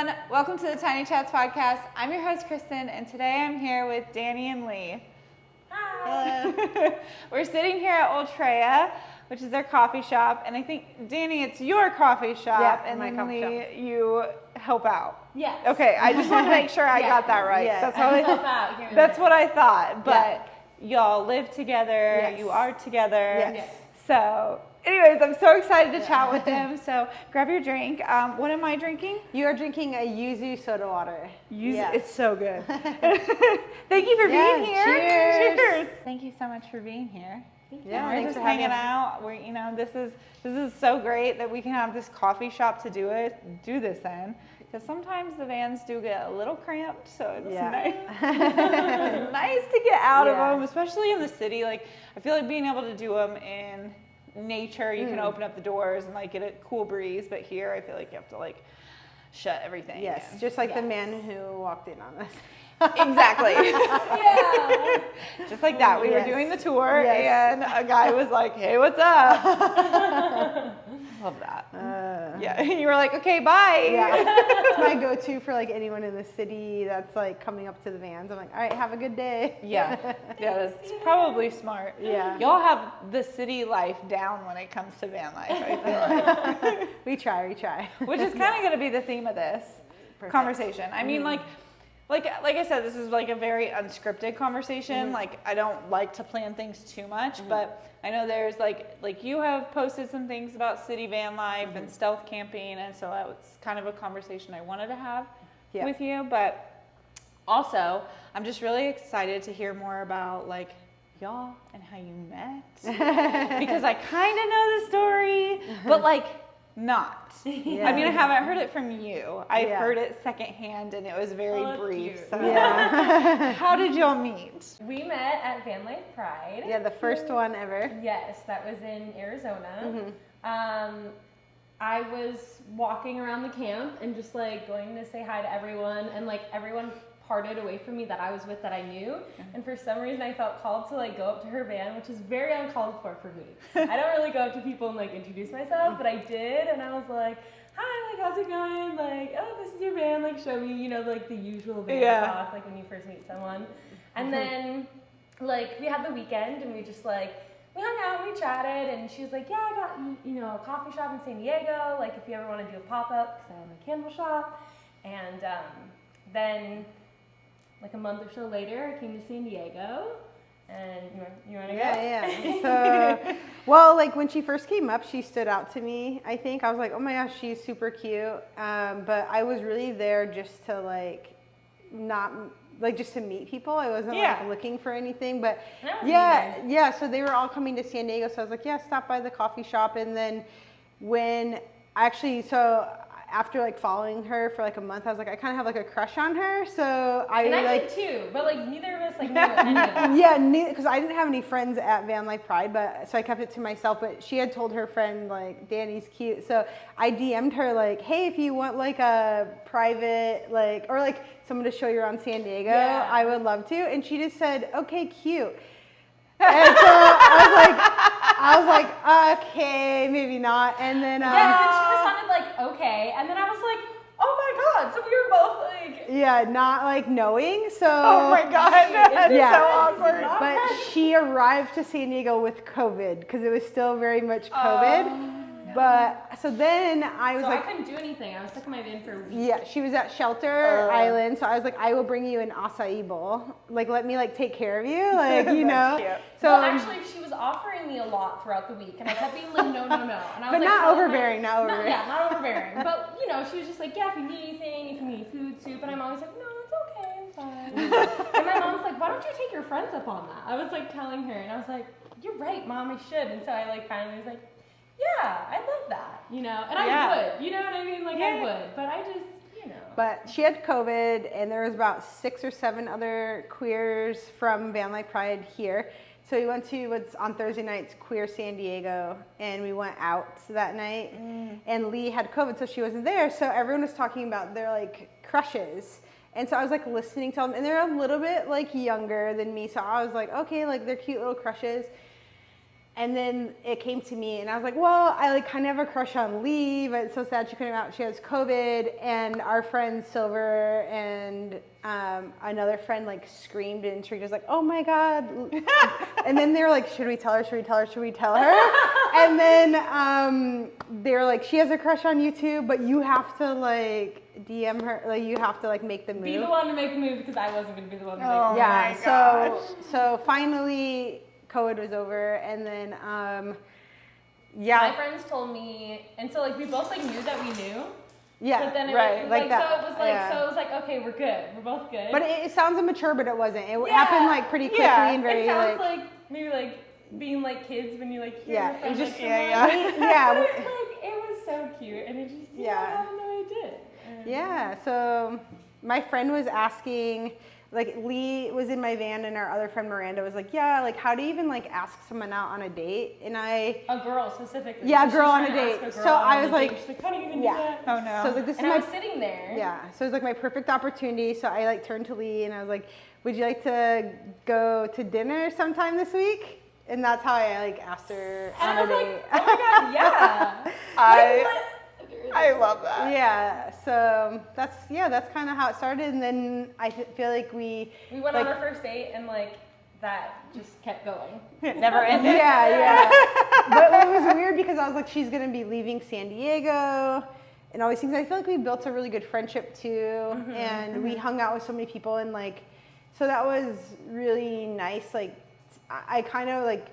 everyone. Welcome to the Tiny Chats podcast. I'm your host, Kristen, and today I'm here with Dani and Lee. Hi. Hello. We're sitting here at Ultreya, which is their coffee shop, and I think, Dani, it's your coffee shop, and my then coffee Lee, you help out. Yes. Okay, I just want to make sure I got that right. Yeah. That's how Help out here and that's there. what I thought, but y'all live together, Yes. you are together. Yes. So, anyways, I'm so excited to chat with them. So, grab your drink. What am I drinking? You are drinking a yuzu soda water. Yuzu. It's so good. Thank you for being here. Cheers. Thank you so much for being here. Yeah, We're thanks just for having hanging us. out. We're, this is so great that we can have this coffee shop to do this in. Because sometimes the vans do get a little cramped, so it's nice. It's nice to get out of them, especially in the city. Like, I feel like being able to do them in nature, you can open up the doors and like get a cool breeze. But here, I feel like you have to like shut everything. Yes, in. just like the man who walked in on us. Exactly. Yeah. Just like that. We were doing the tour, and a guy was like, "Hey, what's up?" Love that. Yeah, you were like, "Okay, bye." Yeah, it's my go-to for like anyone in the city that's like coming up to the vans. I'm like, all right, have a good day. Yeah, that's probably smart. Yeah. Y'all have the city life down when it comes to van life, I feel like. We try. Which is kind of going to be the theme of this conversation. I mean, like I said, this is like a very unscripted conversation. Like, I don't like to plan things too much, but I know there's like you have posted some things about city van life and stealth camping, and so that was kind of a conversation I wanted to have with you. But also, I'm just really excited to hear more about like y'all and how you met, because I kind of know the story, but like not. I mean, I haven't heard it from you. I've heard it secondhand, and it was very brief. Cute. So. How did y'all meet? We met at Van Life Pride. Yeah, the first one ever. Yes, that was in Arizona. I was walking around the camp and just like going to say hi to everyone, and like everyone parted away from me that I was with that I knew, and for some reason I felt called to like go up to her van, which is very uncalled for me. I don't really go up to people and like introduce myself, but I did, and I was like, hi, like how's it going, like, oh, this is your van, like show me, you know, like the usual van talk, like when you first meet someone. And then like we had the weekend and we just like we hung out and we chatted, and she was like, yeah, I got, you know, a coffee shop in San Diego, like if you ever want to do a pop-up, because I own a candle shop. And then like a month or so later, I came to San Diego, and you want to go? Yeah. So, well, like when she first came up, she stood out to me. I think I was like, oh my gosh, she's super cute. But I was really there just to like, not like just to meet people. I wasn't like looking for anything. But yeah. So they were all coming to San Diego, so I was like, yeah, stop by the coffee shop. And then when after like following her for like a month, I was like, I kind of have like a crush on her. So I did too, but like neither of us like knew any of them. Yeah, because I didn't have any friends at Van Life Pride, so I kept it to myself. But she had told her friend like, Dani's cute, so I DM'd her like, hey, if you want like a private like or like someone to show you around San Diego, I would love to. And she just said, okay, cute. And so I was like, okay, maybe not. And then and then she responded like, okay, and then I was like, oh my god, so we were both like, not like knowing. So Oh my god, that's so awkward. But she arrived to San Diego with COVID because it was still very much COVID. But so then I was I couldn't do anything. I was stuck in my van for a week. Yeah, she was at Shelter Island, so I was like, I will bring you an acai bowl. Like, let me like take care of you, like you know. Cute. So well, actually, she was offering me a lot throughout the week, and I kept being like, no. And I was but like, not overbearing, not overbearing. Not overbearing. But you know, she was just like, yeah, if you need anything, if you need food, soup, and I'm always like, no, it's okay, I'm fine. And my mom's like, why don't you take your friends up on that? I was like telling her, and I was like, you're right, Mom, I should. And so I like finally was like, yeah, I love that, you know, and I would, you know what I mean? Like I would, but I just, you know. But she had COVID, and there was about 6 or 7 other queers from Van Life Pride here. So we went to what's on Thursday nights, Queer San Diego, and we went out that night. And Lee had COVID, so she wasn't there. So everyone was talking about their like crushes. And so I was like listening to them, and they're a little bit like younger than me. So I was like, okay, like they're cute little crushes. And then it came to me, and I was like, well, I like kind of have a crush on Lee, but it's so sad she couldn't come out. She has COVID, and our friend Silver and another friend like screamed, and she was like, oh my God. And then they were like, should we tell her? Should we tell her? Should we tell her? And then they were like, she has a crush on you too, but you have to like DM her, like you have to like make the move. Be the one to make the move because I wasn't going to be the one to make Oh the move. Yeah, my gosh. so finally COVID was over, and then My yeah, friends told me, and so like we both like knew that we knew. yeah, But then it right, was like like, that, so it was like, yeah. so it was like, okay, we're good. We're both good. but it sounds immature, but it wasn't. It Yeah. happened like pretty quickly Yeah. and very it sounds like, like maybe like being like kids when you like hear Yeah, your it friend was like, just- someone. yeah, But like it was so cute, and it just Yeah. happened the way it did. And yeah. So my friend was asking, like Lee was in my van, and our other friend Miranda was like, yeah, like how do you even like ask someone out on a date? And I, a girl specifically. Yeah, She's girl on trying a to ask date. a girl So on I a was date. like- She's like, how do you even yeah. do that? Oh no. so I was like, this And is I my was sitting there. Yeah, so it was like my perfect opportunity. So I like turned to Lee and I was like, would you like to go to dinner sometime this week? And that's how I like asked her And on I a was like, date. oh my god, yeah. I love that. Yeah, so that's kind of how it started. And then I feel like we We went like, on our first date and like that just kept going. It never ended. yeah. But it was weird because I was like, she's gonna be leaving San Diego and all these things. I feel like we built a really good friendship too, and we hung out with so many people, and like, so that was really nice. Like, I kind of like,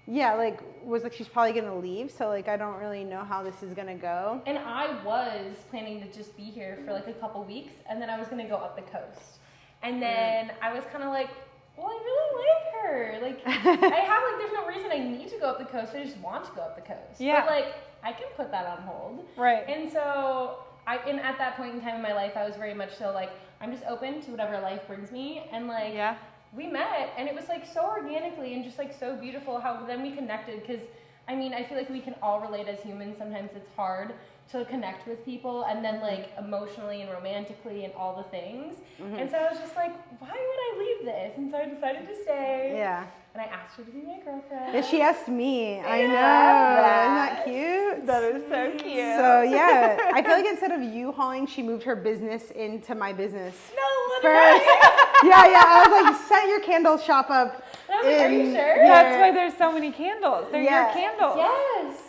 yeah, like was like she's probably gonna leave, so like I don't really know how this is gonna go. And I was planning to just be here for like a couple weeks, and then I was gonna go up the coast. And then I was kind of like, well, I really like her. Like, I have like, there's no reason I need to go up the coast. I just want to go up the coast. Yeah. But like, I can put that on hold. Right. And so and at that point in time in my life, I was very much so like, I'm just open to whatever life brings me. And like, Yeah. we met, and it was like so organically and just like so beautiful how then we connected. Because I mean, I feel like we can all relate as humans. Sometimes it's hard to connect with people, and then like emotionally and romantically and all the things. And so I was just like, why would I leave this? And so I decided to stay. Yeah. And I asked her to be my girlfriend. Yeah, she asked me. I know. that. Isn't that cute? That is so cute. So yeah, I feel like instead of you hauling, she moved her business into my business. No, First. literally. Yeah. I was like, set your candle shop up. And I was like, are you in sure? here. That's why there's so many candles. They're Yeah. your candles. Yes.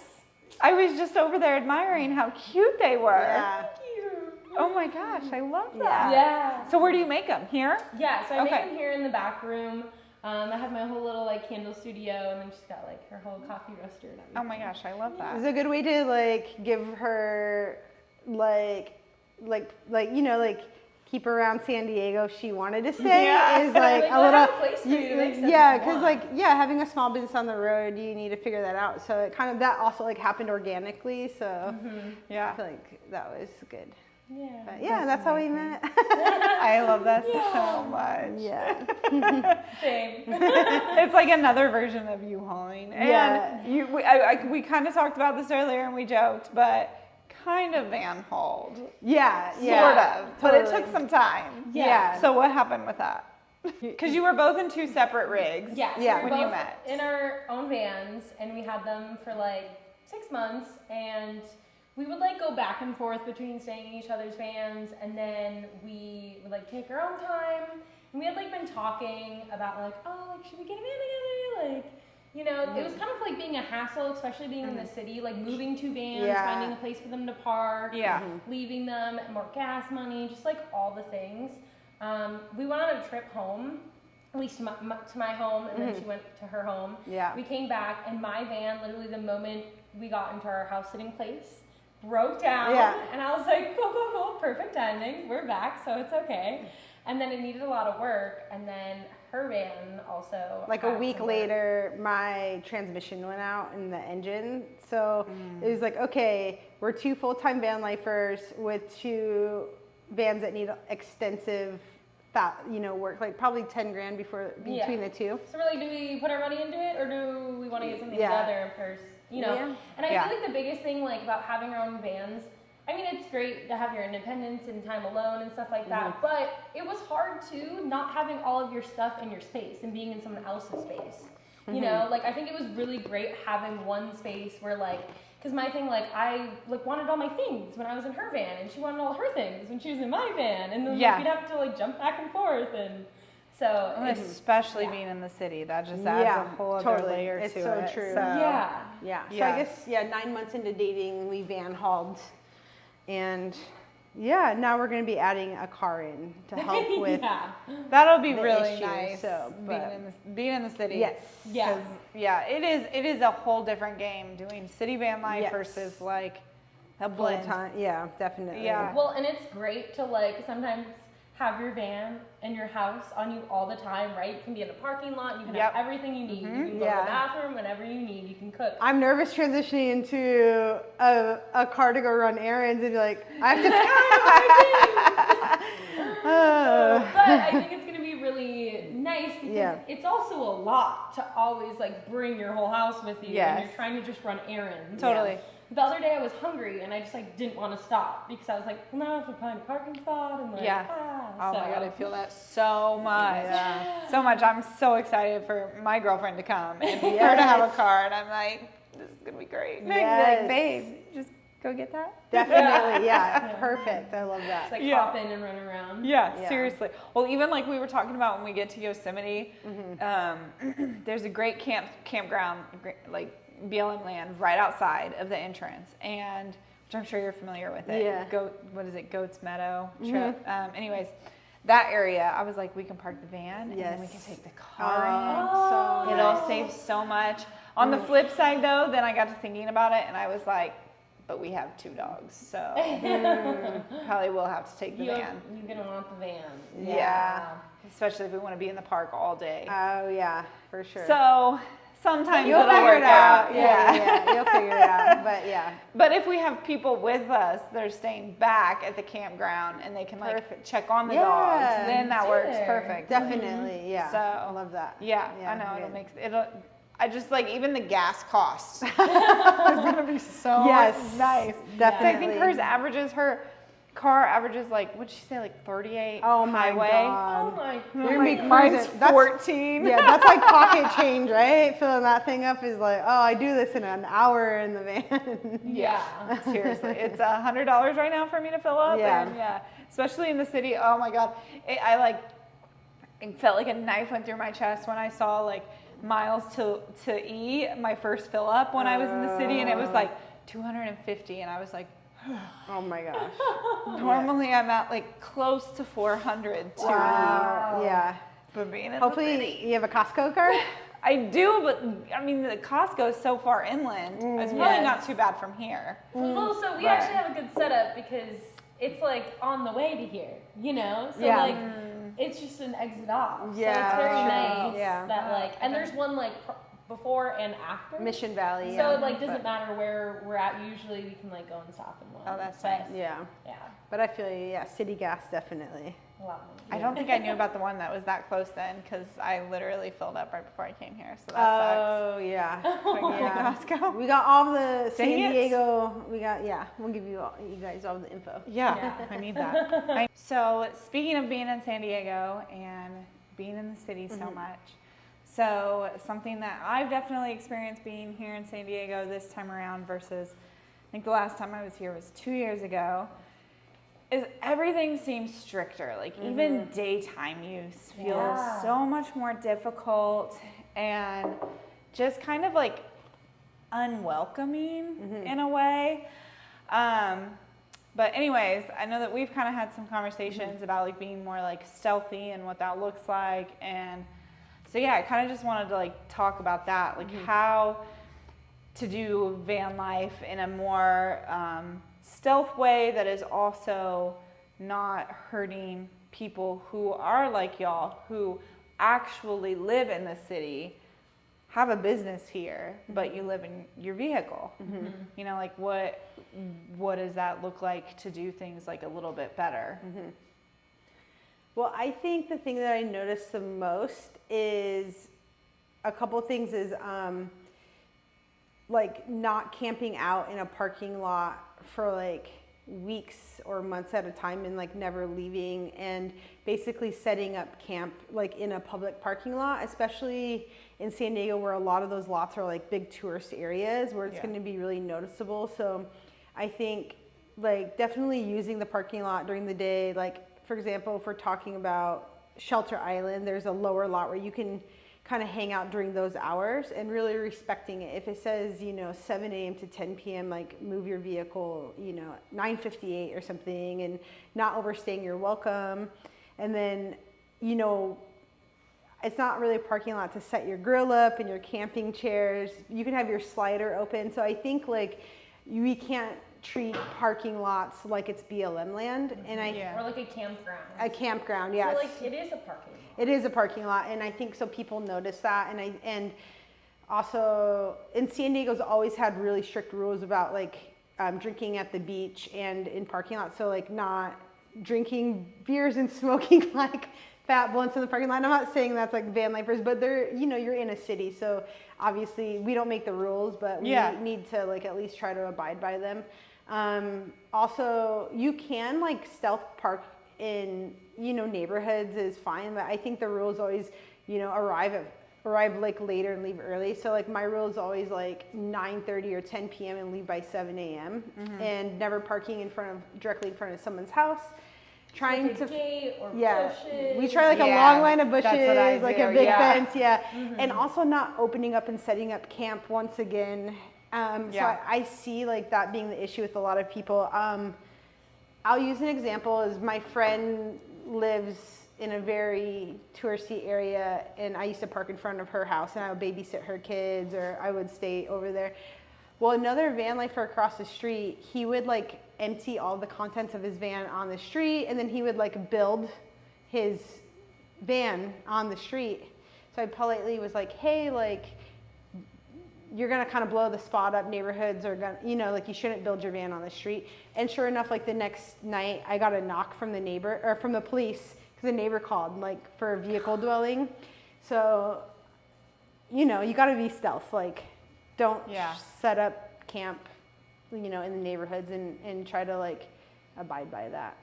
I was just over there admiring how cute they were. Yeah. Thank you. Oh my gosh, I love that. Yeah. So where do you make them? Here? Yeah, so I Okay. make them here in the back room. I have my whole little like candle studio, and then she's got like her whole coffee roaster and everything. Oh my gosh, I love that. It's a good way to like give her like you know like keep her around San Diego if she wanted to stay Yeah. is like Like, a well, I little have a place for you to make stuff yeah if you because want. like yeah having a small business on the road you need to figure that out, so it kind of that also like happened organically, so I Yeah. feel like that was good. Yeah. But yeah, that's how we met. I love that so much. Yeah. Same. It's like another version of you hauling. And Yeah. we kind of talked about this earlier and we joked, but kind of van hauled. Yeah. Sort of. But it totally. took some time. Yeah. So what happened with that? Because you were both in two separate rigs. Yeah, so Yeah. we were When you both met. in our own vans, and we had them for like 6 months, and we would like go back and forth between staying in each other's vans, and then we would like take our own time. And we had like been talking about like, oh, like, should we get a van together? Like, you know, it was kind of like being a hassle, especially being in the city, like moving two vans, Yeah. finding a place for them to park, Yeah. leaving them, more gas money, just like all the things. We went on a trip home, at least to my home, and then she went to her home. Yeah. We came back, and my van, literally the moment we got into our house sitting place, broke down. Yeah. And I was like, cool, perfect timing. We're back, so it's okay. And then it needed a lot of work, and then her van also. Like a had week some work. later, my transmission went out in the engine. So it was like, okay, we're two full-time van lifers with two vans that need extensive, work, like probably 10 grand between the two. So we're like, do we put our money into it, or do we want to get something Yeah. together first? You know. Yeah. And I Yeah. feel like the biggest thing like about having our own vans, I mean, it's great to have your independence and time alone and stuff like that, but it was hard too not having all of your stuff in your space and being in someone else's space. You know, like I think it was really great having one space where like, because my thing, like I like wanted all my things when I was in her van, and she wanted all her things when she was in my van, and then like, we'd have to like jump back and forth, and so especially being in the city, that just adds a whole other layer it's to so it. true. So, yeah. So I guess 9 months into dating, we van hauled, and now we're going to be adding a car in to help with. That'll be the really issue, nice. so, being in the city. Yes. Yeah. It is a whole different game doing city van life versus like a blend. Full time. Yeah, definitely. Yeah. Well, and it's great to like sometimes have your van and your house on you all the time, right? You can be in a parking lot, you can have everything you need. You can go to the bathroom whenever you need, you can cook. I'm nervous transitioning into a car to go run errands and be like, I have to. But I think it's gonna be really nice because it's also a lot to always like bring your whole house with you when you're trying to just run errands. Totally. The other day I was hungry and I just like didn't want to stop because I was like, well, now I have to find a parking spot and like, oh my God, I feel that so much. So much. I'm so excited for my girlfriend to come and her to have a car, and I'm like, this is gonna be great. Like, babe, just go get that. Definitely, perfect. I love that. Just like hop in and run around. Yeah, seriously. Well, even like we were talking about when we get to Yosemite, there's a great campground, like BLM land right outside of the entrance, and which I'm sure you're familiar with it. Yeah. What is it? Goats Meadow Trip. Anyways, that area, I was like, we can park the van and then we can take the car in. So It'll save so much. On the flip side, though, then I got to thinking about it, and I was like, but we have 2 dogs, so probably will have to take the van. You're gonna want the van. Yeah. Especially if we want to be in the park all day. Oh yeah, for sure. So sometimes you'll it'll figure work it out. Yeah, you'll figure it out. But But if we have people with us that are staying back at the campground and they can like check on the dogs, then that works perfect. Definitely, So I love that. Yeah, I know I just like even the gas cost is gonna be so nice. Definitely. So I think her car averages like, what'd she say, like 38 highway? Oh my You're gonna be Mine's cruising. 14. That's like pocket change, right? Filling that thing up is like, oh, I do this in an hour in the van. Yeah, seriously, it's $100 right now for me to fill up. And especially in the city. Oh my God, it felt like a knife went through my chest when I saw like miles to E, my first fill up when I was in the city, and it was like 250, and I was like, oh my gosh. Normally I'm at like close to 400 to but being in Hopefully the city. you have a Costco card? I do, but I mean the Costco is so far inland. It's probably not too bad from here. Well, so we actually have a good setup because it's like on the way to here, you know? So like it's just an exit off. So it's very nice that like, and there's one like before and after. Mission Valley. So it like doesn't matter where we're at. Usually we can like go and stop and one. Oh, that's nice. Yeah. But I feel you, city gas definitely. A lot more. I don't think I knew about the one that was that close then, because I literally filled up right before I came here. So that sucks. Costco. We got all the San Dang it. Diego. We got we'll give you guys all the info. I need that. So speaking of being in San Diego and being in the city so much, so something that I've definitely experienced being here in San Diego this time around versus I think the last time I was here was 2 years ago, is everything seems stricter. Like even daytime use feels so much more difficult and just kind of like unwelcoming in a way. But anyways, I know that we've kind of had some conversations about like being more like stealthy and what that looks like. And so I kind of just wanted to like talk about that, like how to do van life in a more stealth way that is also not hurting people who are like y'all, who actually live in the city, have a business here, but you live in your vehicle. You know, like what does that look like to do things like a little bit better? Well, I think the thing that I noticed the most is a couple things is like not camping out in a parking lot for like weeks or months at a time and like never leaving, and basically setting up camp like in a public parking lot, especially in San Diego where a lot of those lots are like big tourist areas where it's going to be really noticeable. So I think like definitely using the parking lot during the day. Like for example, if we're talking about Shelter Island, there's a lower lot where you can kind of hang out during those hours and really respecting it. If it says, 7 a.m. to 10 p.m., like move your vehicle, 9:58 or something, and not overstaying your welcome. And then, it's not really a parking lot to set your grill up and your camping chairs. You can have your slider open. So I think like we can't treat parking lots like it's BLM land. And or like a campground. A campground, yes. So like it is a parking lot. It is a parking lot, and I think so people notice that. And also in San Diego's always had really strict rules about like drinking at the beach and in parking lots. So like not drinking beers and smoking like fat blunts in the parking lot. I'm not saying that's like van lifers, but they're, you're in a city, so obviously we don't make the rules, but we need to like at least try to abide by them. Also, you can like stealth park in, neighborhoods is fine, but I think the rule is always, arrive like later and leave early. So like my rule is always like 9:30 or 10 p.m. and leave by 7 a.m. And never parking directly in front of someone's house. Trying like a to gate or bushes. We bushes. try like a long line of bushes, that's what I like do, a big fence, and also not opening up and setting up camp once again. So I see like that being the issue with a lot of people. I'll use an example is my friend lives in a very touristy area, and I used to park in front of her house and I would babysit her kids or I would stay over there. Well, another van lifer across the street, he would like empty all the contents of his van on the street, and then he would like build his van on the street. So I politely was like, hey, like, you're gonna kind of blow the spot up. Neighborhoods are gonna, like you shouldn't build your van on the street. And sure enough, like the next night I got a knock from the neighbor or from the police because the neighbor called like for a vehicle dwelling. So, you gotta be stealth. Like don't set up camp, in the neighborhoods and try to like abide by that.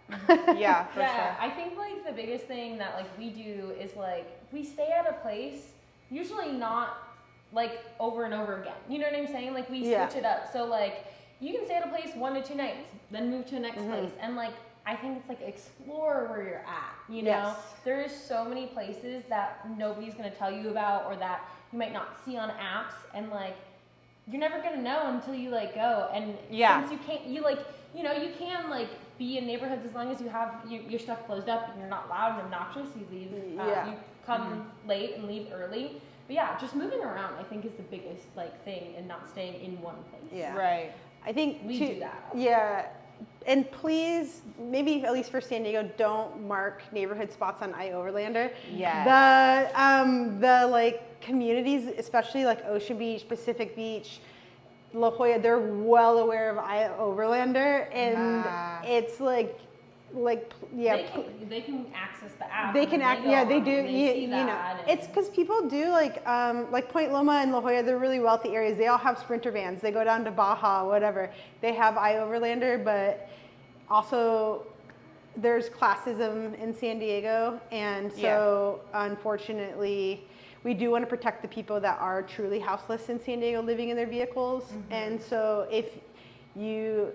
Yeah, for sure. I think like the biggest thing that like we do is like we stay at a place, usually not like over and over again. You know what I'm saying? Like we switch it up. So like you can stay at a place 1 to 2 nights, then move to the next place. And like I think it's like explore where you're at. Yes. There's so many places that nobody's gonna tell you about or that you might not see on apps, and like you're never gonna know until you like go. And since you can't, you like, you can like be in neighborhoods as long as you have your stuff closed up and you're not loud and obnoxious. You leave, you come late and leave early. But yeah, just moving around I think is the biggest like thing, and not staying in one place. Yeah. Right. I think we do that. Yeah. And please, maybe at least for San Diego, don't mark neighborhood spots on iOverlander. Yes. The like communities, especially like Ocean Beach, Pacific Beach, La Jolla, they're well aware of iOverlander, and it's like they can access the app. They can they do. They It's because people do like Point Loma and La Jolla. They're really wealthy areas. They all have Sprinter vans. They go down to Baja, whatever. They have iOverlander, but also there's classism in San Diego, and so unfortunately, we do want to protect the people that are truly houseless in San Diego, living in their vehicles. And so if you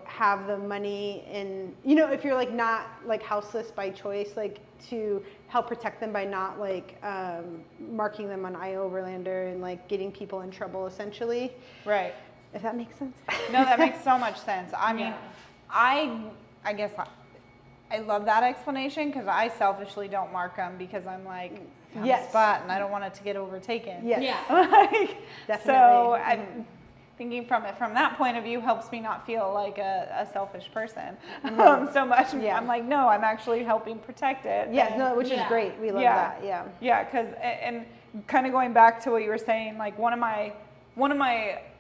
have the money, and if you're like not like houseless by choice, like to help protect them by not like marking them on iOverlander and like getting people in trouble essentially. Right. If that makes sense. No, that makes so much sense. I mean, I guess I love that explanation, because I selfishly don't mark them because I'm like, found a spot and I don't want it to get overtaken. Yes. Yeah. Like, definitely. So I'm thinking from that point of view helps me not feel like a selfish person so much. Yeah. I'm like, no, I'm actually helping protect it. Yes, And, no, which is great. We love that. Yeah. Yeah, because and kind of going back to what you were saying, like one of my,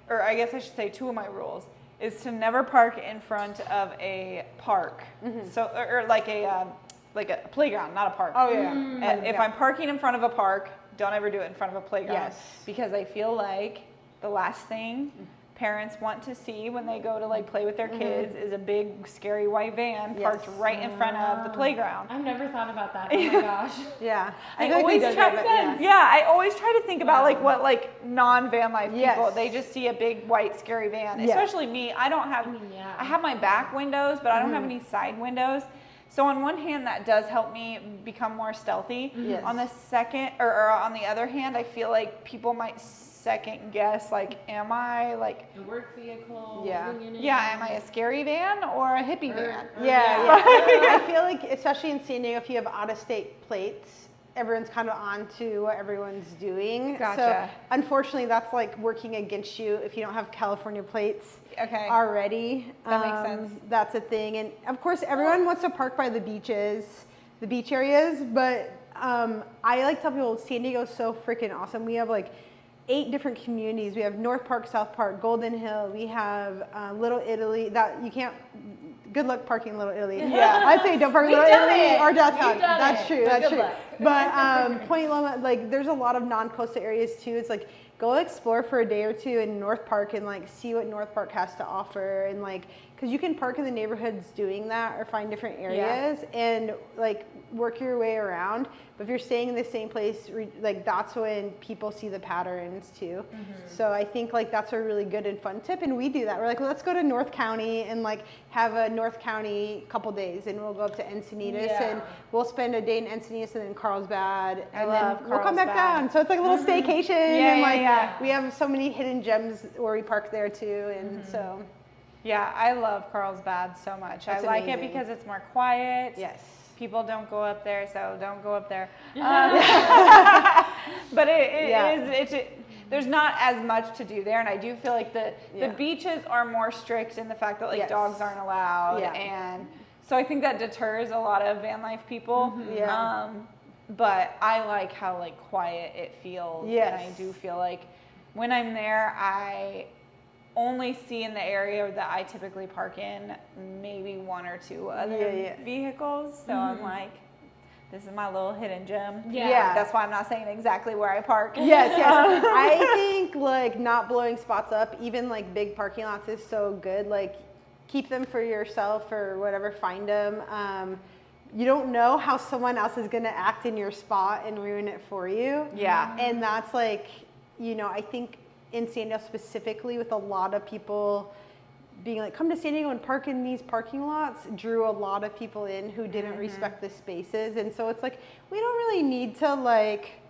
or I guess I should say 2 of my rules is to never park in front of a park. So or like a playground, not a park. Oh yeah. And if I'm parking in front of a park, don't ever do it in front of a playground. Yes. Because I feel like the last thing parents want to see when they go to like play with their kids is a big scary white van parked right in front of the playground. I've never thought about that. Oh my gosh. Yeah. I always I always try to think about like what like non-van life people, they just see a big white scary van. Especially me. I don't have I have my back windows, but I don't have any side windows. So on one hand, that does help me become more stealthy. Yes. On the second, or on the other hand, I feel like people might second guess, like, am I like a work vehicle? Am I a scary van or a hippie van? I feel like, especially in San Diego, if you have out-of-state plates, everyone's kind of on to what everyone's doing. Gotcha. So unfortunately, that's like working against you if you don't have California plates already. That makes sense. That's a thing. And of course, everyone wants to park by the beaches, the beach areas. But I like to tell people San Diego's so freaking awesome. We have like 8 different communities. We have North Park, South Park, Golden Hill. We have Little Italy. That you can't. Good luck parking Little Italy. I'd say don't park Little Italy or downtown. That's true. That's true. But Point Loma, like, there's a lot of non-coastal areas too. It's like go explore for a day or two in North Park and like see what North Park has to offer, and like because you can park in the neighborhoods doing that or find different areas and like work your way around. But if you're staying in the same place, like that's when people see the patterns too. So I think like that's a really good and fun tip, and we do that. We're like, well, let's go to North County and like have a North County couple days, and we'll go up to Encinitas and we'll spend a day in Encinitas and then Carlsbad, and then we'll come back down. So it's like a little staycation, and like we have so many hidden gems where we park there too, and so. Yeah, I love Carlsbad so much. I like it because it's more quiet. Yes. People don't go up there, so don't go up there. But there's not as much to do there, and I do feel like the beaches are more strict in the fact that like dogs aren't allowed, and so I think that deters a lot of van life people. But I like how like quiet it feels, and I do feel like when I'm there, I only see in the area that I typically park in maybe 1 or 2 other vehicles. So I'm like, this is my little hidden gem. That's why I'm not saying exactly where I park. I think like not blowing spots up, even like big parking lots, is so good. Like keep them for yourself or whatever, find them. You don't know how someone else is going to act in your spot and ruin it for you. And that's like, you know, I think in San Diego specifically, with a lot of people being like, come to San Diego and park in these parking lots, drew a lot of people in who didn't respect the spaces. And so it's like, we don't really need to like,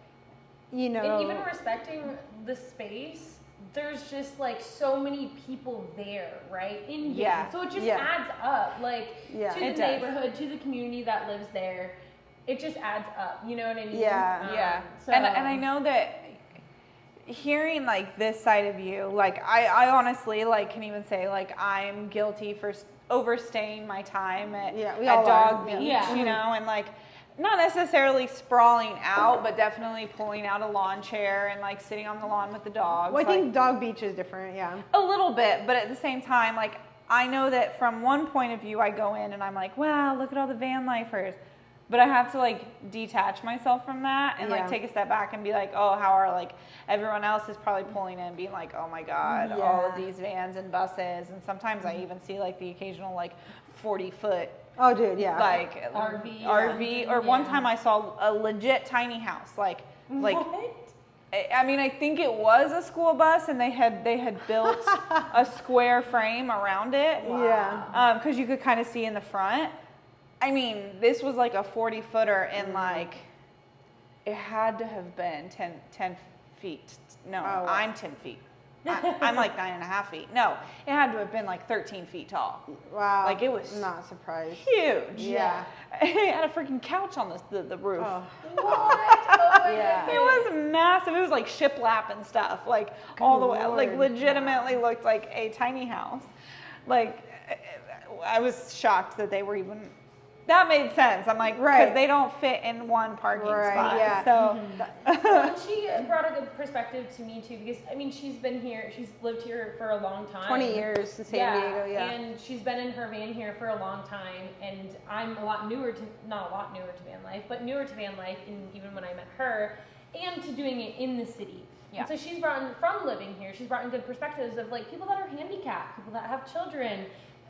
you know. And even respecting the space, there's just like so many people there, right? So it just adds up, like to the neighborhood, to the community that lives there. It just adds up, you know what I mean? So, and I know that hearing like this side of you, like I honestly like can even say like I'm guilty for overstaying my time at Dog Beach, you know, and like not necessarily sprawling out, but definitely pulling out a lawn chair and like sitting on the lawn with the dogs. Well, I think Dog Beach is different, a little bit, but at the same time, like I know that from one point of view, I go in and I'm like, wow, look at all the van lifers. But I have to like detach myself from that and like take a step back and be like, oh, how are like everyone else is probably pulling in, being like, oh my God, all of these vans and buses. And sometimes I even see like the occasional like 40-foot. Oh, dude, like RV. Or one time I saw a legit tiny house, like. I mean, I think it was a school bus, and they had built a square frame around it. Because you could kind of see in the front. I mean, this was like a 40-footer, and like, it had to have been 10 feet. No, I'm 10 feet. I'm like 9.5 feet. No, it had to have been like 13 feet tall. Wow. Like it was not surprised. Huge. It had a freaking couch on the roof. What? Oh, It was massive. It was like shiplap and stuff. Like all the way, like legitimately looked like a tiny house. Like I was shocked that they were even. That made sense. I'm like, because they don't fit in one parking spot. So, and she brought a good perspective to me too, because I mean, she's lived here for a long time. 20 years in San Diego, and she's been in her van here for a long time, and I'm not a lot newer to van life, but newer to van life, even when I met her, and to doing it in the city. Yeah. And so she's brought in, from living here, she's brought in good perspectives of like people that are handicapped, people that have children,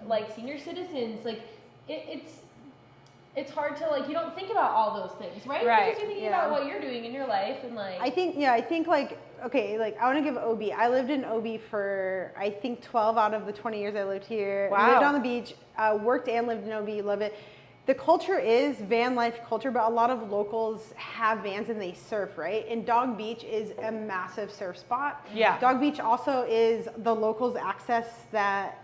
like senior citizens. Like it's hard to like, you don't think about all those things, right? Right. Because you're thinking about what you're doing in your life and like. I think like, okay, like I want to give OB. I lived in OB for, I think 12 out of the 20 years I lived here. Wow. Lived on the beach, worked and lived in OB, love it. The culture is van life culture, but a lot of locals have vans and they surf, right? And Dog Beach is a massive surf spot. Yeah. Dog Beach also is the locals access that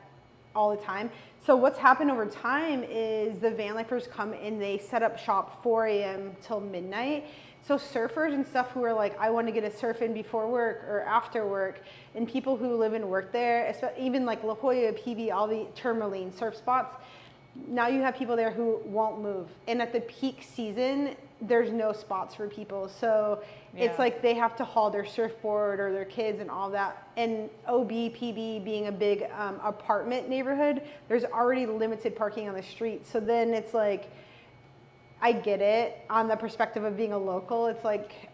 all the time. So what's happened over time is the van lifers come and they set up shop 4 a.m. till midnight. So surfers and stuff who are like, I want to get a surf in before work or after work, and people who live and work there, even like La Jolla, PB, all the Tourmaline surf spots, now you have people there who won't move. And at the peak season, there's no spots for people. So it's like they have to haul their surfboard or their kids and all that. And OB, PB being a big apartment neighborhood, there's already limited parking on the street. So then it's like, I get it on the perspective of being a local. It's like,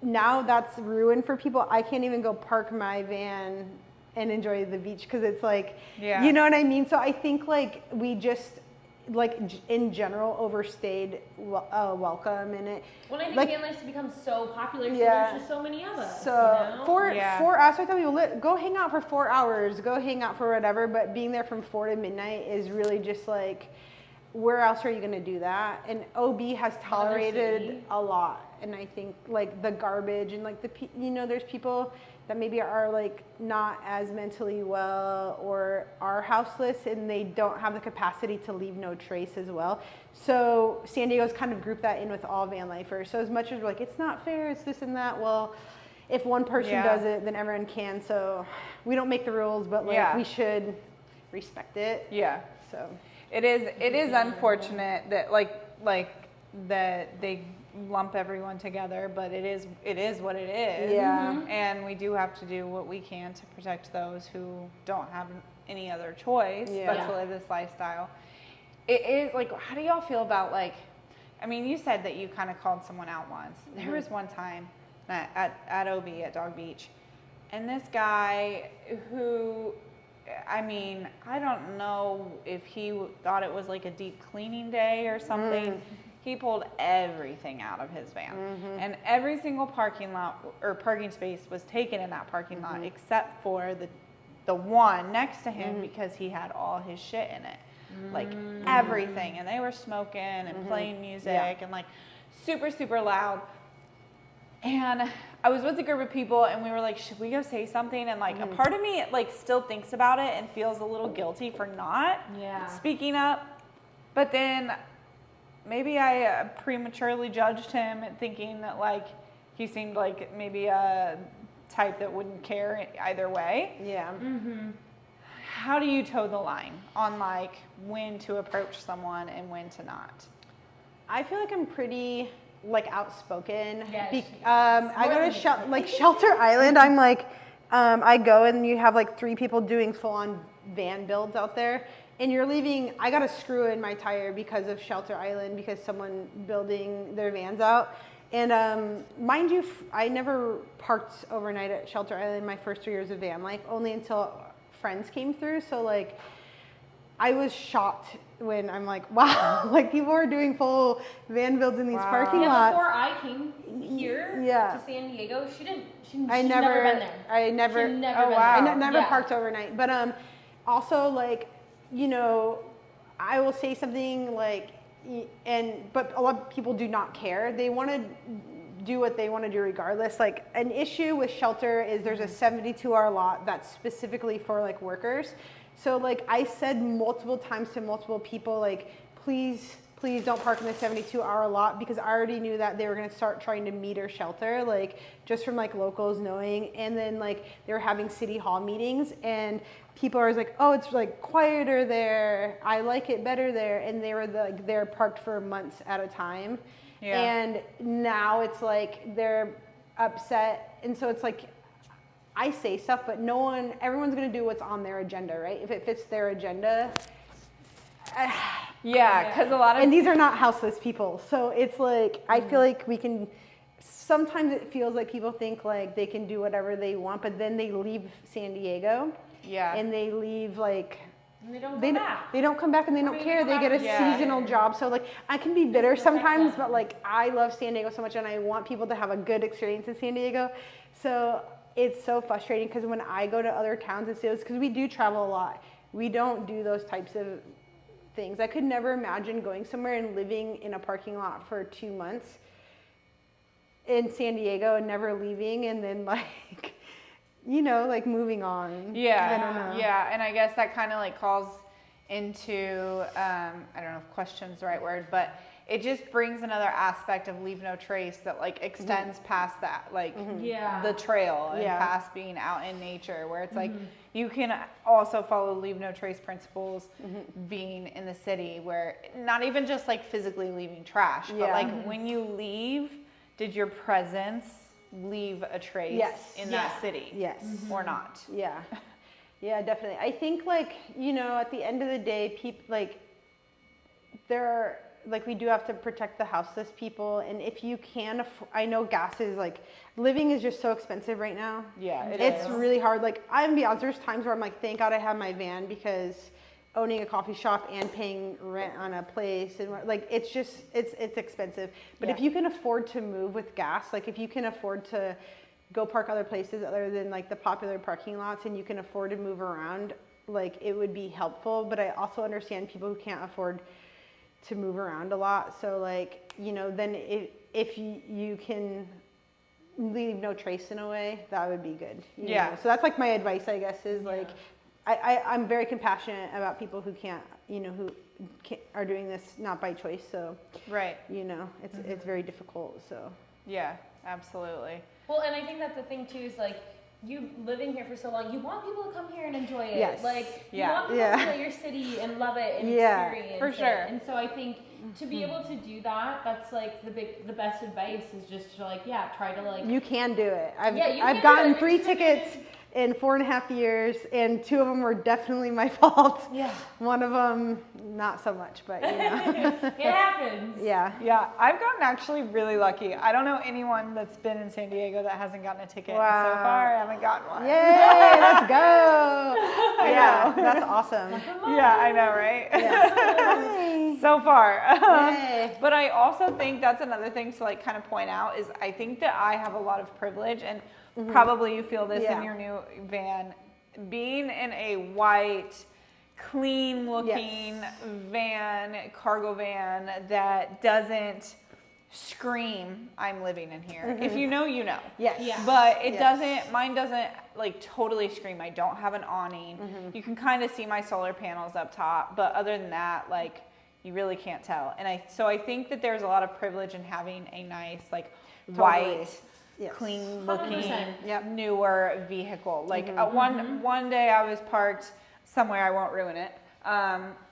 now that's ruined for people. I can't even go park my van and enjoy the beach because it's like, you know what I mean? So I think like we just like in general overstayed welcome in it. Well, I think like, van life has become so popular, so there's just so many of us. So you know? for us, I tell people, go hang out for 4 hours, go hang out for whatever, but being there from 4 to midnight is really just like, where else are you going to do that? And OB has tolerated a lot. And I think like the garbage and like there's people that maybe are like not as mentally well or are houseless and they don't have the capacity to leave no trace as well. So San Diego's kind of grouped that in with all van lifers. So as much as we're like, it's not fair, it's this and that, well, if one person does it, then everyone can. So we don't make the rules, but like we should respect it. Yeah. So it is unfortunate that that they lump everyone together, but it is what it is. Yeah. And we do have to do what we can to protect those who don't have any other choice but to live this lifestyle. It is like, how do y'all feel about like, I mean, you said that you kind of called someone out once. There was one time at OB at Dog Beach, and this guy who, I mean, I don't know if he thought it was like a deep cleaning day or something. He pulled everything out of his van, and every single parking lot or parking space was taken in that parking lot except for the one next to him because he had all his shit in it, like everything, and they were smoking and playing music and like super, super loud. And I was with a group of people and we were like, should we go say something? And like a part of me like still thinks about it and feels a little guilty for not speaking up. But then maybe I prematurely judged him thinking that like he seemed like maybe a type that wouldn't care either way. Yeah. How do you toe the line on like when to approach someone and when to not? I feel like I'm pretty like outspoken. Yes. I go to Shelter Island. I'm like, I go and you have like 3 people doing full-on van builds out there, and you're leaving. I got a screw in my tire because of Shelter Island because someone building their vans out. And mind you, I never parked overnight at Shelter Island my first 3 years of van life, only until friends came through. So like, I was shocked when I'm like, wow, like people are doing full van builds in these parking lots. Before I came here to San Diego, she'd never been there. I never been there. never parked overnight. But also like, you know, I will say something like, but a lot of people do not care. They want to do what they want to do regardless. Like an issue with Shelter is there's a 72-hour lot that's specifically for like workers. So like I said multiple times to multiple people, like, please don't park in the 72-hour lot, because I already knew that they were going to start trying to meter Shelter, like just from like locals knowing. And then like they were having city hall meetings and people are always like, oh, it's like quieter there. I like it better there. And they were they're parked for months at a time. Yeah. And now it's like they're upset. And so it's like, I say stuff, but everyone's going to do what's on their agenda, right? If it fits their agenda. Yeah, because a lot of... And these are not houseless people. So it's like, I feel like we can sometimes it feels like people think like they can do whatever they want, but then they leave San Diego. Yeah. And they leave like And they don't come back. They don't come back and they don't care. They get a seasonal job. So like I can be bitter sometimes, but like I love San Diego so much and I want people to have a good experience in San Diego. So it's so frustrating because when I go to other towns and cities, because we do travel a lot, we don't do those types of things. I could never imagine going somewhere and living in a parking lot for 2 months in San Diego and never leaving and then like, you know, like moving on. Yeah. I don't know. Yeah. And I guess that kind of like calls into, I don't know if question's the right word, but it just brings another aspect of leave no trace that like extends past that, like the trail and past being out in nature, where it's like you can also follow leave no trace principles being in the city, where not even just like physically leaving trash, but like when you leave, did your presence leave a trace in that city? Yes. Or not? Yeah. Yeah, definitely. I think like, you know, at the end of the day, people like there are like we do have to protect the houseless people, and if you can I know gas is like living is just so expensive right now. Yeah, it's really hard. Like I'm gonna be honest, there's times where I'm like, thank God I have my van, because owning a coffee shop and paying rent on a place and like it's just it's expensive. But if you can afford to move with gas, like if you can afford to go park other places other than like the popular parking lots and you can afford to move around, like it would be helpful. But I also understand people who can't afford to move around a lot. So like, you know, then if you can leave no trace in a way, that would be good. You know? So that's like my advice, I guess, is like, I'm very compassionate about people who can't, you know, who are doing this not by choice. So, you know, it's very difficult. So, yeah, absolutely. Well, and I think that the thing too is like, you living here for so long, you want people to come here and enjoy it. Yes. Like, you want people to know your city and love it and experience for sure. it. And so I think to be able to do that, that's like the best advice is just to like, try to like. You can do it. You I've gotten 3 tickets in 4.5 years, and 2 of them were definitely my fault. Yeah. One of them, not so much, but you know. It happens. Yeah. Yeah, I've gotten actually really lucky. I don't know anyone that's been in San Diego that hasn't gotten a ticket. Wow. So far, I haven't gotten one. Yay, let's go. Yeah, that's awesome. Yeah, I know, right? Yes. So far. Yay. But I also think that's another thing to like kind of point out is I think that I have a lot of privilege, and probably you feel this in your new van. Being in a white, clean looking van, cargo van that doesn't scream, I'm living in here. If you know, you know. Yes. Yeah. But it doesn't, mine doesn't like totally scream. I don't have an awning. You can kind of see my solar panels up top, but other than that, like you really can't tell. And so I think that there's a lot of privilege in having a nice, like white, clean looking, 100%. newer vehicle. Like one day I was parked somewhere, I won't ruin it,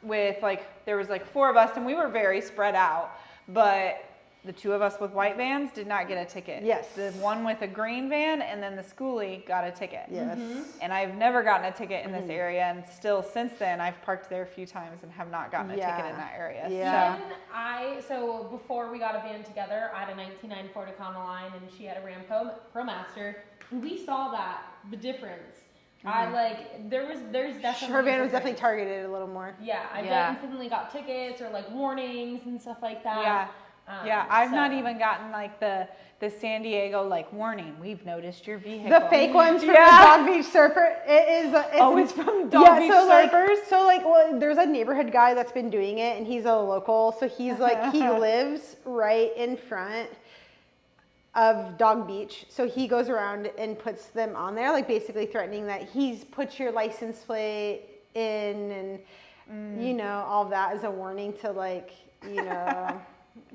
with like, there was like 4 of us and we were very spread out, but the 2 of us with white vans did not get a ticket. Yes. The one with a green van and then the schoolie got a ticket. Yes. And I've never gotten a ticket in this area, and still since then I've parked there a few times and have not gotten a ticket in that area. Yeah. So before we got a van together, I had a 1999 Ford Econoline and she had a Ram ProMaster. We saw the difference. There's definitely Her van was definitely targeted a little more. Yeah, I definitely got tickets or like warnings and stuff like that. I've not even gotten like the San Diego like warning. We've noticed your vehicle. The fake ones from the Dog Beach Surfer. It's from Dog Beach Surfers. Well, there's a neighborhood guy that's been doing it, and he's a local. So he's like, he lives right in front of Dog Beach. So he goes around and puts them on there, like basically threatening that he's put your license plate in, and you know, all of that as a warning to like, you know.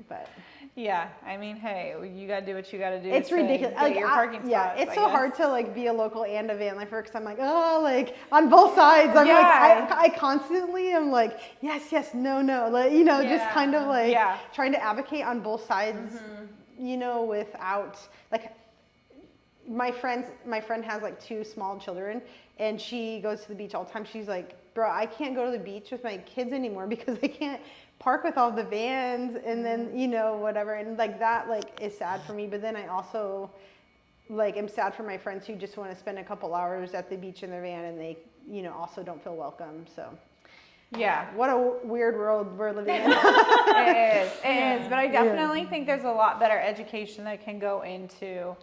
But yeah, I mean, hey, you gotta do what you gotta do. It's ridiculous. Get your parking spots, it's so hard to like be a local and a van lifer, because I'm like, oh, like on both sides. I'm like, I constantly am like, yes, no, like, you know, just kind of like trying to advocate on both sides, you know, without like, my friend has like 2 small children, and she goes to the beach all the time. She's like, bro, I can't go to the beach with my kids anymore because I can't park with all the vans, and then, you know, whatever. And like that, like, is sad for me. But then I also, like, am sad for my friends who just want to spend a couple hours at the beach in their van, and they, you know, also don't feel welcome. So Yeah. what a weird world we're living in. It is. But I definitely think there's a lot better education that can go into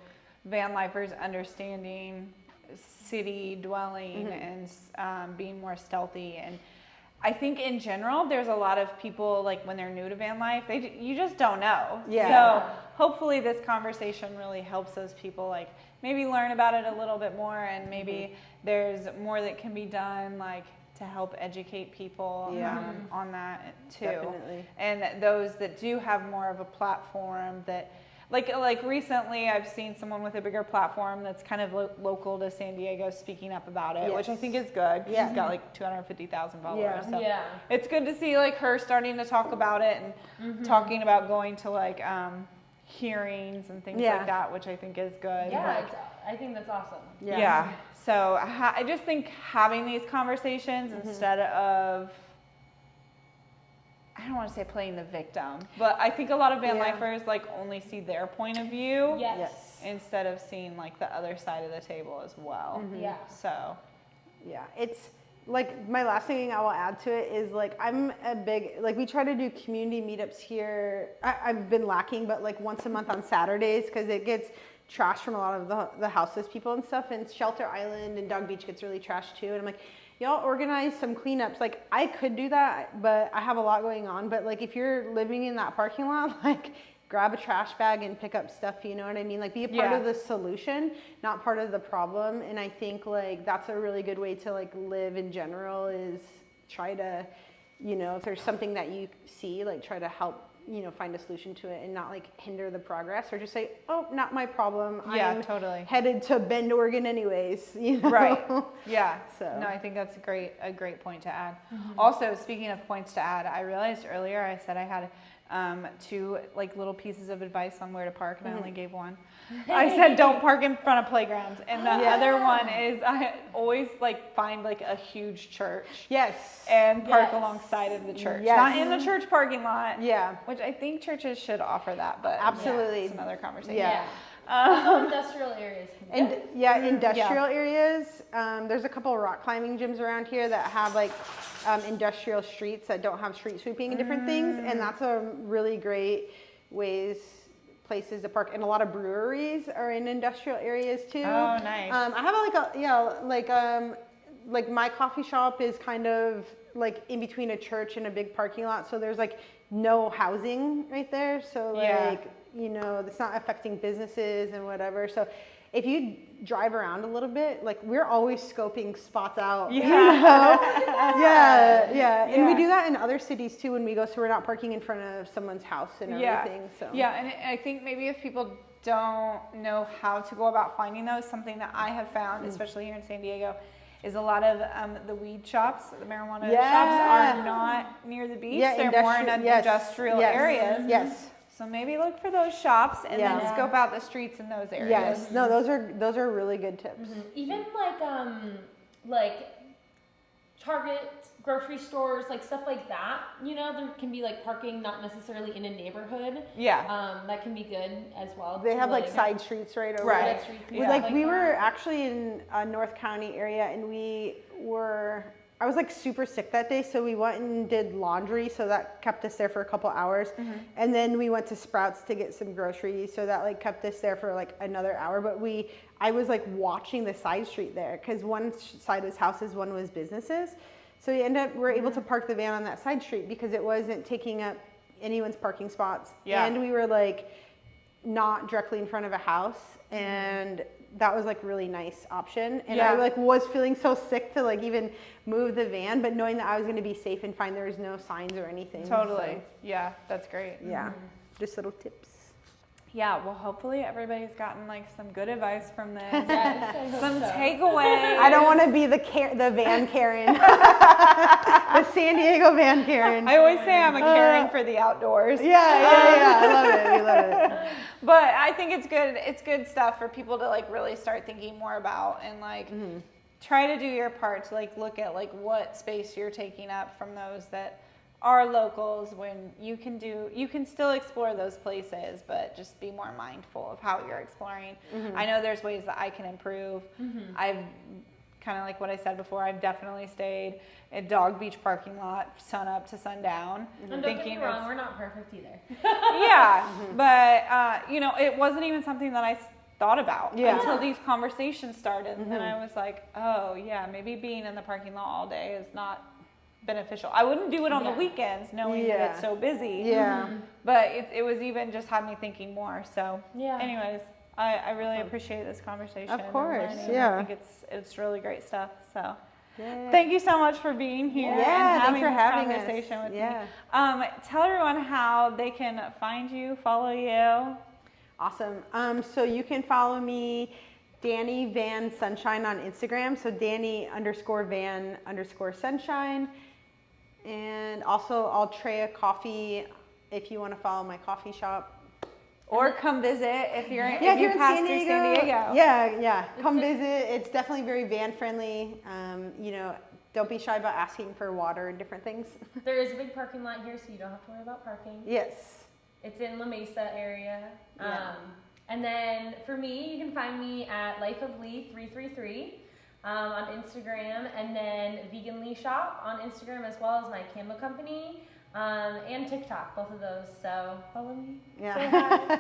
van lifers understanding city dwelling and being more stealthy. And I think in general, there's a lot of people, like, when they're new to van life, you just don't know. Yeah. So hopefully this conversation really helps those people, like, maybe learn about it a little bit more, and maybe there's more that can be done, like, to help educate people on that too. Definitely. And those that do have more of a platform that, like recently I've seen someone with a bigger platform that's kind of local to San Diego speaking up about it, which I think is good. Yeah. She's got like 250,000 followers. Yeah. So Yeah. it's good to see like her starting to talk about it and talking about going to like hearings and things like that, which I think is good. Yeah, Like, I think that's awesome. yeah. So I just think having these conversations instead of, I don't want to say playing the victim, but I think a lot of van lifers like only see their point of view Yes. instead of seeing like the other side of the table as well. Yeah. So Yeah, it's like my last thing I will add to it is like I'm a big, like, we try to do community meetups here. I've been lacking, but like once a month on Saturdays, because it gets trashed from a lot of the houseless people and stuff, and Shelter Island and Dog Beach gets really trashed too. And I'm like, y'all organize some cleanups. Like, I could do that, but I have a lot going on. But like, if you're living in that parking lot, like, grab a trash bag and pick up stuff, you know what I mean? Like, be a part of the solution, not part of the problem. And I think like that's a really good way to like live in general, is try to, you know, if there's something that you see, like, try to help, you know, find a solution to it, and not like hinder the progress, or just say, oh, not my problem. I'm totally headed to Bend, Oregon anyways, you know? Right. Yeah. So. No, I think that's a great point to add. Also, speaking of points to add, I realized earlier I said I had 2 like little pieces of advice on where to park, and I only gave one. I said don't park in front of playgrounds, and the other one is I always like find like a huge church. Yes. And park alongside of the church, not in the church parking lot. Yeah. Which I think churches should offer that, but Absolutely. it's another conversation. Yeah. Also industrial areas can be. And industrial areas. There's a couple of rock climbing gyms around here that have like industrial streets that don't have street sweeping and different things, and that's a really great places to park. And a lot of breweries are in industrial areas too. Oh, nice. I have like my coffee shop is kind of like in between a church and a big parking lot, so there's like no housing right there. So like, you know, it's not affecting businesses and whatever. So if you drive around a little bit, like, we're always scoping spots out. Yeah. You know? yeah. And we do that in other cities too when we go, so we're not parking in front of someone's house and everything. So and I think maybe if people don't know how to go about finding those, something that I have found, especially here in San Diego, is a lot of the weed shops, the marijuana shops are not near the beach. They're more in industrial areas. Yes. So maybe look for those shops and then scope out the streets in those areas. Yes. No, those are really good tips. Even like Target, grocery stores, like stuff like that, you know, there can be like parking not necessarily in a neighborhood. Yeah. That can be good as well. They have like side streets right over Right. there. Like we were actually in a North County area, and I was like super sick that day, so we went and did laundry, so that kept us there for a couple hours. And then we went to Sprouts to get some groceries, so that like kept us there for like another hour. But I was like watching the side street there, because one side was houses, one was businesses. So we're able to park the van on that side street because it wasn't taking up anyone's parking spots. Yeah. And we were like not directly in front of a house, and that was like really nice option. And I like was feeling so sick to like even move the van, but knowing that I was going to be safe and fine, there was no signs or anything. Totally. So, Yeah, that's great. yeah. Just little tips. Yeah, well, hopefully everybody's gotten like some good advice from this. Yes, I hope Some so. takeaways. I don't want to be the van Karen, the San Diego van Karen. I always say I'm a Karen for the outdoors. Yeah. I love it. We love it. But I think it's good. It's good stuff for people to like really start thinking more about and like try to do your part to like look at like what space you're taking up from those that are locals, when you can still explore those places, but just be more mindful of how you're exploring. I know there's ways that I can improve. I've kind of like what I said before, I've definitely stayed at Dog Beach parking lot sun up to sundown. And don't get me wrong, we're not perfect either. Yeah, but you know, it wasn't even something that I thought about until these conversations started, and then I was like, oh yeah, maybe being in the parking lot all day is not beneficial. I wouldn't do it on the weekends, knowing that it's so busy. Yeah. But it was even just had me thinking more. So, Yeah. anyways, I really appreciate this conversation. Of course, and yeah. I think it's really great stuff. So, Yeah. thank you so much for being here and having thanks for this having conversation us. with me. Tell everyone how they can find you, follow you. Awesome. So you can follow me, Dani Van Sunshine on Instagram. So Dani_Van_Sunshine. And also Ultreya Coffee if you want to follow my coffee shop. Or come visit if you're Yeah, if you're in pass San through Diego. San Diego. Yeah. Come visit. It's definitely very van friendly. You know, don't be shy about asking for water and different things. There is a big parking lot here, so you don't have to worry about parking. Yes. It's in La Mesa area. Yeah. And then for me, you can find me at Life of Lee 333 on Instagram, and then Vegan Lee Shop on Instagram, as well as my candle company and TikTok, both of those. So follow me. Yeah. Say hi.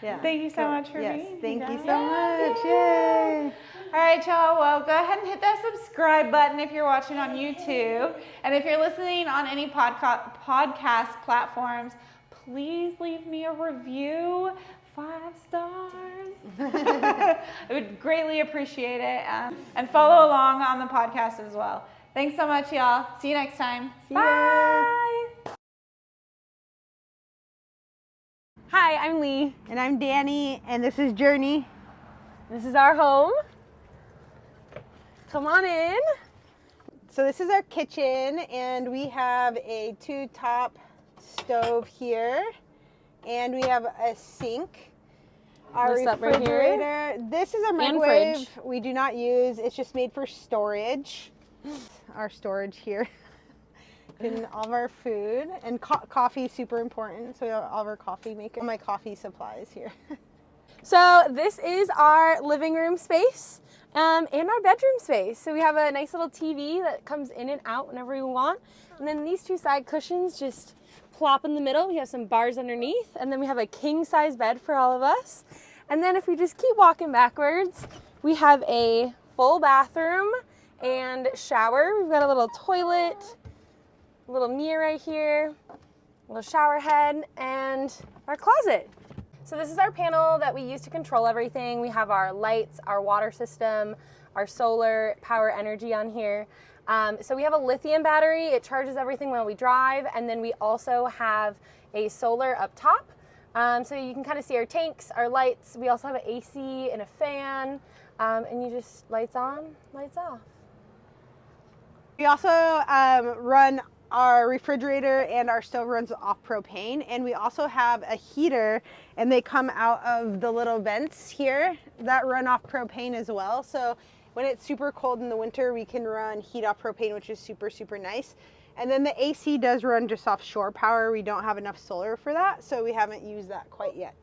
Yeah. Thank you so much for being Yes. here. Thank you guys. so much. Yay. All right, y'all. Well, go ahead and hit that subscribe button if you're watching on YouTube. And if you're listening on any podcast platforms, please leave me a review. 5 stars. I would greatly appreciate it. And follow along on the podcast as well. Thanks so much, y'all. See you next time. Bye. Hi, I'm Lee. And I'm Dani, and this is Journey. This is our home. Come on in. So this is our kitchen, and we have a 2-top stove here, and we have a sink. Our What's up right here? refrigerator. This is a And microwave fridge. we do not use. It's just made for storage. Our storage here. And all of our food, and coffee is super important. So we have all of our coffee maker. All my coffee supplies here. So this is our living room space and our bedroom space. So we have a nice little TV that comes in and out whenever we want. And then these 2 side cushions just plop in the middle. We have some bars underneath, and then we have a king size bed for all of us. And then if we just keep walking backwards, we have a full bathroom and shower. We've got a little toilet, a little mirror right here, a little shower head, and our closet. So this is our panel that we use to control everything. We have our lights, our water system, our solar power energy on here. So we have a lithium battery. It charges everything while we drive. And then we also have a solar up top. So you can kind of see our tanks, our lights. We also have an AC and a fan. And you just lights on, lights off. We also run our refrigerator, and our stove runs off propane, and we also have a heater, and they come out of the little vents here that run off propane as well. So when it's super cold in the winter, we can run heat off propane, which is super, super nice. And then the AC does run just off shore power. We don't have enough solar for that, so we haven't used that quite yet.